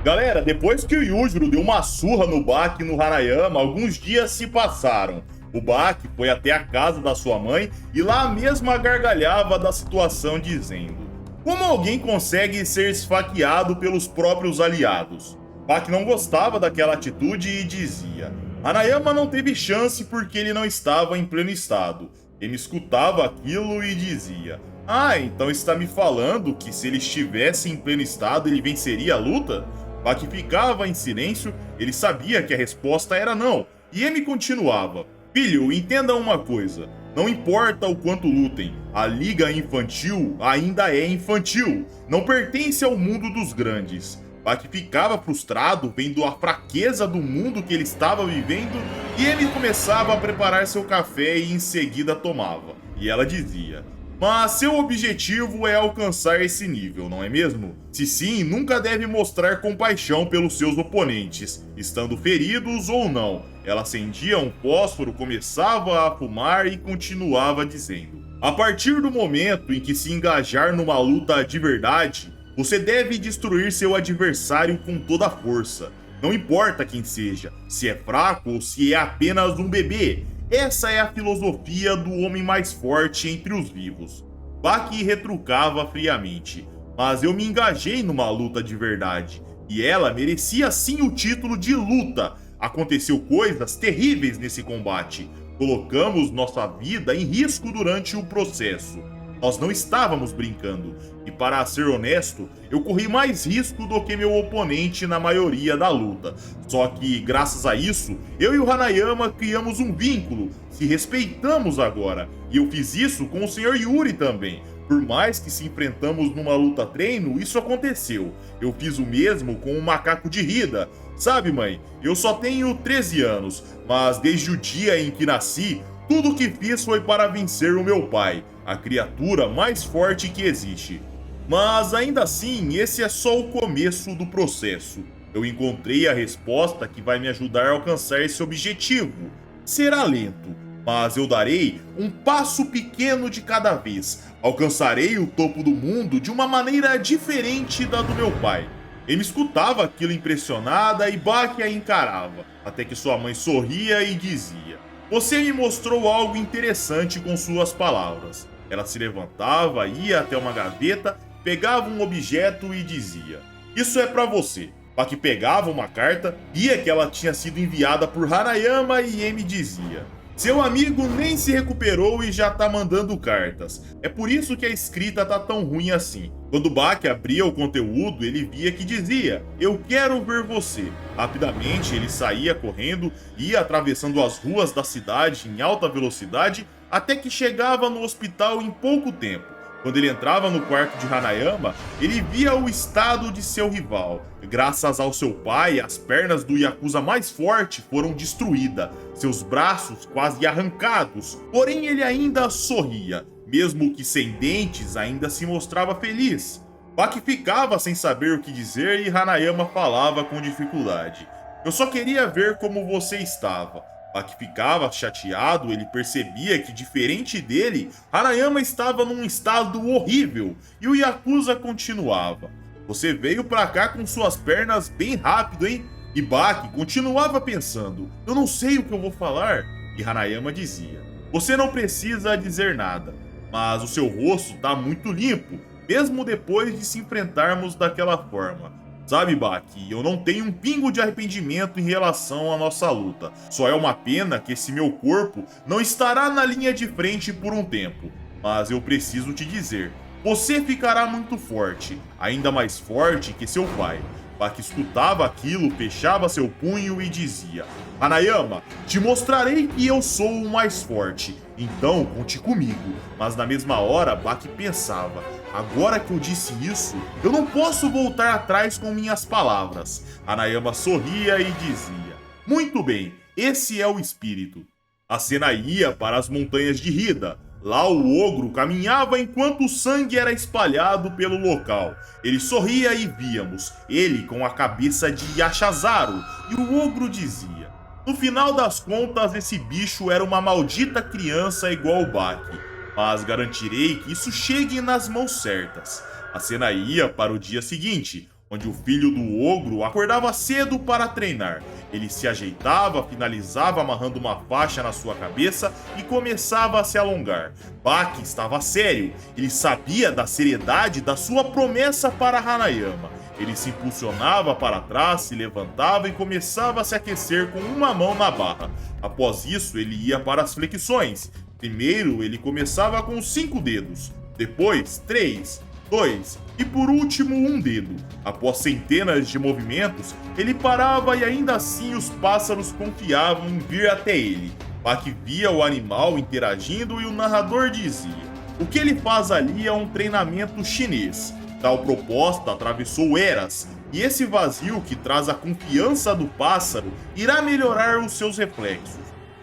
Galera, depois que o Yujiro deu uma surra no Baki e no Hanayama, alguns dias se passaram. O Baki foi até a casa da sua mãe e lá mesmo gargalhava da situação, dizendo: como alguém consegue ser esfaqueado pelos próprios aliados? Baki não gostava daquela atitude e dizia: Hanayama não teve chance porque ele não estava em pleno estado. Ele escutava aquilo e dizia: ah, então está me falando que se ele estivesse em pleno estado ele venceria a luta? Baki ficava em silêncio, ele sabia que a resposta era não, e Emi continuava: filho, entenda uma coisa, não importa o quanto lutem, a liga infantil ainda é infantil, não pertence ao mundo dos grandes. Baki ficava frustrado vendo a fraqueza do mundo que ele estava vivendo e ele começava a preparar seu café e em seguida tomava. E ela dizia: mas seu objetivo é alcançar esse nível, não é mesmo? Se sim, nunca deve mostrar compaixão pelos seus oponentes, estando feridos ou não. Ela acendia um fósforo, começava a fumar e continuava dizendo: a partir do momento em que se engajar numa luta de verdade, você deve destruir seu adversário com toda a força. Não importa quem seja, se é fraco ou se é apenas um bebê. Essa é a filosofia do homem mais forte entre os vivos. Baki retrucava friamente: mas eu me engajei numa luta de verdade, e ela merecia sim o título de luta. Aconteceu coisas terríveis nesse combate. Colocamos nossa vida em risco durante o processo. Nós não estávamos brincando, e para ser honesto, eu corri mais risco do que meu oponente na maioria da luta. Só que, graças a isso, eu e o Hanayama criamos um vínculo, se respeitamos agora, e eu fiz isso com o Sr. Yuri também. Por mais que se enfrentamos numa luta treino, isso aconteceu. Eu fiz o mesmo com o macaco de Hida. Sabe, mãe, eu só tenho 13 anos, mas desde o dia em que nasci, tudo o que fiz foi para vencer o meu pai, a criatura mais forte que existe. Mas ainda assim, esse é só o começo do processo. Eu encontrei a resposta que vai me ajudar a alcançar esse objetivo. Será lento, mas eu darei um passo pequeno de cada vez. Alcançarei o topo do mundo de uma maneira diferente da do meu pai. Ele escutava aquilo impressionada e Baki a encarava, até que sua mãe sorria e dizia: você me mostrou algo interessante com suas palavras. Ela se levantava, ia até uma gaveta, pegava um objeto e dizia: isso é pra você. Baki pegava uma carta, via que ela tinha sido enviada por Hanayama e Emi dizia: seu amigo nem se recuperou e já tá mandando cartas. É por isso que a escrita tá tão ruim assim. Quando Baki abria o conteúdo, ele via que dizia: eu quero ver você. Rapidamente ele saía correndo, ia atravessando as ruas da cidade em alta velocidade, até que chegava no hospital em pouco tempo. Quando ele entrava no quarto de Hanayama, ele via o estado de seu rival. Graças ao seu pai, as pernas do Yakuza mais forte foram destruídas, seus braços quase arrancados, porém ele ainda sorria. Mesmo que sem dentes, ainda se mostrava feliz. Baki ficava sem saber o que dizer e Hanayama falava com dificuldade: eu só queria ver como você estava. Baki ficava chateado, ele percebia que, diferente dele, Hanayama estava num estado horrível, e o Yakuza continuava: você veio pra cá com suas pernas bem rápido, hein? E Baki continuava pensando: eu não sei o que eu vou falar. E Hanayama dizia: você não precisa dizer nada, mas o seu rosto tá muito limpo, mesmo depois de se enfrentarmos daquela forma. Sabe, Baki, eu não tenho um pingo de arrependimento em relação à nossa luta. Só é uma pena que esse meu corpo não estará na linha de frente por um tempo. Mas eu preciso te dizer, você ficará muito forte, ainda mais forte que seu pai. Baki escutava aquilo, fechava seu punho e dizia: Hanayama, te mostrarei que eu sou o mais forte, então conte comigo. Mas na mesma hora, Baki pensava: agora que eu disse isso, eu não posso voltar atrás com minhas palavras. Hanayama sorria e dizia: muito bem, esse é o espírito. A cena ia para as montanhas de Hida. Lá o ogro caminhava enquanto o sangue era espalhado pelo local. Ele sorria e víamos, ele com a cabeça de Yashazaru, e o ogro dizia: no final das contas, esse bicho era uma maldita criança igual o Baki, mas garantirei que isso chegue nas mãos certas. A cena ia para o dia seguinte, onde o filho do ogro acordava cedo para treinar. Ele se ajeitava, finalizava amarrando uma faixa na sua cabeça e começava a se alongar. Baki estava sério, ele sabia da seriedade da sua promessa para Hanayama. Ele se impulsionava para trás, se levantava e começava a se aquecer com uma mão na barra. Após isso, ele ia para as flexões. Primeiro, ele começava com 5 dedos, depois 3, 2 e por último 1 dedo. Após centenas de movimentos, ele parava e ainda assim os pássaros confiavam em vir até ele. Baki via o animal interagindo e o narrador dizia: "O que ele faz ali é um treinamento chinês." Tal proposta atravessou eras, e esse vazio que traz a confiança do pássaro irá melhorar os seus reflexos.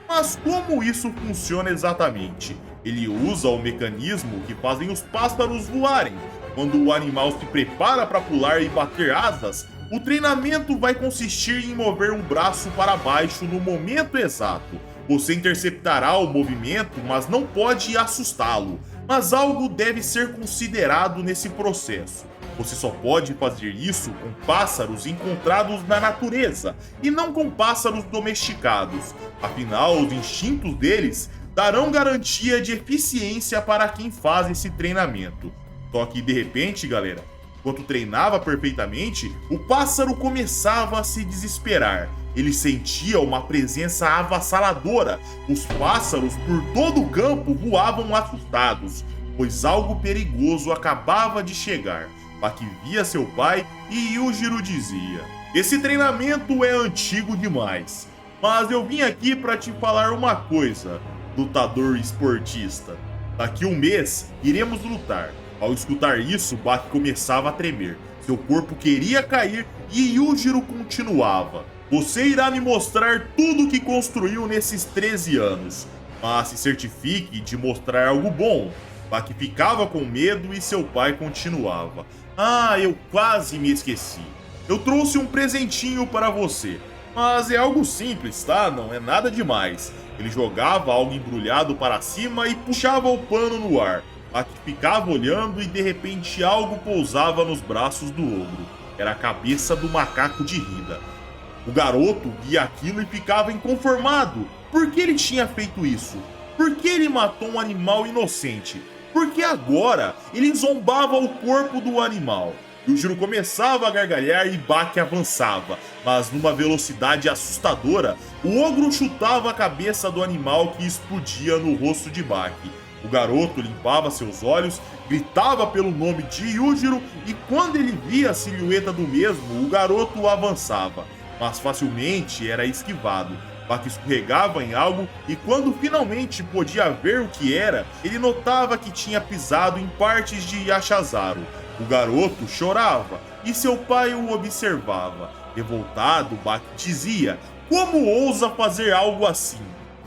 Mas como isso funciona exatamente? Ele usa o mecanismo que fazem os pássaros voarem. Quando o animal se prepara para pular e bater asas, o treinamento vai consistir em mover um braço para baixo no momento exato. Você interceptará o movimento, mas não pode assustá-lo. Mas algo deve ser considerado nesse processo. Você só pode fazer isso com pássaros encontrados na natureza e não com pássaros domesticados. Afinal, os instintos deles darão garantia de eficiência para quem faz esse treinamento. Só que de repente, galera, enquanto treinava perfeitamente, o pássaro começava a se desesperar. Ele sentia uma presença avassaladora. Os pássaros por todo o campo voavam assustados, pois algo perigoso acabava de chegar. Baki via seu pai e Yujiro dizia: "Esse treinamento é antigo demais, mas eu vim aqui para te falar uma coisa, lutador esportista. Daqui um mês iremos lutar." Ao escutar isso, Baki começava a tremer. Seu corpo queria cair e Yujiro continuava: "Você irá me mostrar tudo o que construiu nesses 13 anos, mas se certifique de mostrar algo bom." Baki ficava com medo e seu pai continuava: "Ah, eu quase me esqueci. Eu trouxe um presentinho para você, mas é algo simples, tá? Não é nada demais." Ele jogava algo embrulhado para cima e puxava o pano no ar. Baki ficava olhando e de repente algo pousava nos braços do ogro. Era a cabeça do macaco de Hida. O garoto via aquilo e ficava inconformado. Por que ele tinha feito isso? Por que ele matou um animal inocente? Por que agora ele zombava o corpo do animal? Yujiro começava a gargalhar e Baki avançava, mas numa velocidade assustadora, o ogro chutava a cabeça do animal que explodia no rosto de Baki. O garoto limpava seus olhos, gritava pelo nome de Yujiro e quando ele via a silhueta do mesmo, o garoto avançava, mas facilmente era esquivado. Baki escorregava em algo e quando finalmente podia ver o que era, ele notava que tinha pisado em partes de Yashazaru. O garoto chorava e seu pai o observava. Revoltado, Baki dizia: "Como ousa fazer algo assim?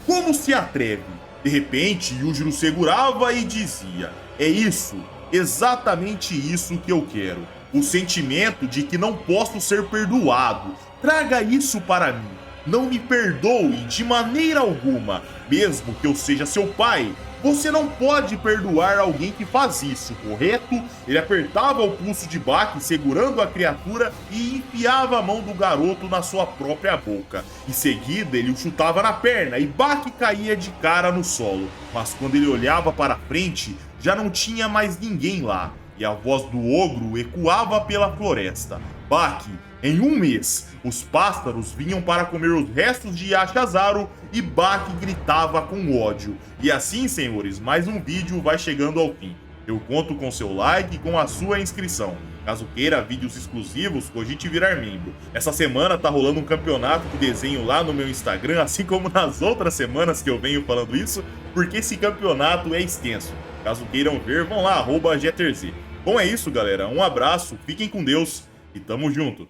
Como se atreve?" De repente, Yujiro segurava e dizia: "É isso, exatamente isso que eu quero. O sentimento de que não posso ser perdoado. Traga isso para mim. Não me perdoe de maneira alguma, mesmo que eu seja seu pai. Você não pode perdoar alguém que faz isso, correto?" Ele apertava o pulso de Baki, segurando a criatura e enfiava a mão do garoto na sua própria boca. Em seguida, ele o chutava na perna e Baki caía de cara no solo. Mas quando ele olhava para frente, já não tinha mais ninguém lá. E a voz do ogro ecoava pela floresta: "Baki, em um mês, os pássaros vinham para comer os restos de Yashazaru e Baki gritava com ódio." E assim, senhores, mais um vídeo vai chegando ao fim. Eu conto com seu like e com a sua inscrição. Caso queira vídeos exclusivos, cogite virar membro. Essa semana tá rolando um campeonato de desenho lá no meu Instagram, assim como nas outras semanas que eu venho falando isso, porque esse campeonato é extenso. Caso queiram ver, vão lá, @GetterZ. Bom, é isso, galera. Um abraço, fiquem com Deus e tamo junto.